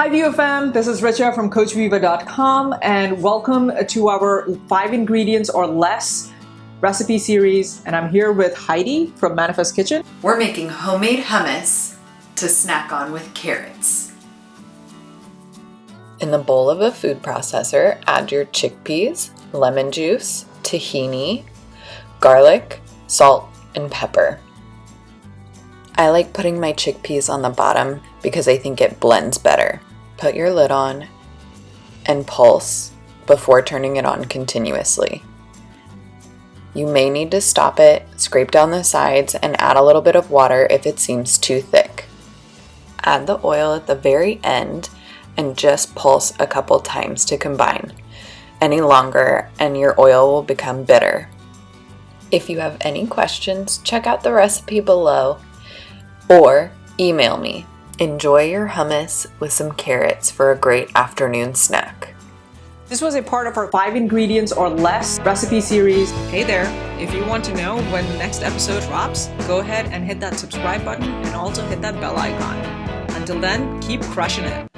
Hi VFM, this is Richa from CoachViva.com and welcome to our 5 ingredients or less recipe series. And I'm here with Heidi from Manifest Kitchen. We're making homemade hummus to snack on with carrots. In the bowl of a food processor, add your chickpeas, lemon juice, tahini, garlic, salt, and pepper. I like putting my chickpeas on the bottom because I think it blends better. Put your lid on and pulse before turning it on continuously. You may need to stop it, scrape down the sides, and add a little bit of water if it seems too thick. Add the oil at the very end and just pulse a couple times to combine. Any longer and your oil will become bitter. If you have any questions, check out the recipe below or email me. Enjoy your hummus with some carrots for a great afternoon snack. This was a part of our 5 ingredients or less recipe series. Hey there, if you want to know when the next episode drops, go ahead and hit that subscribe button and also hit that bell icon. Until then, keep crushing it.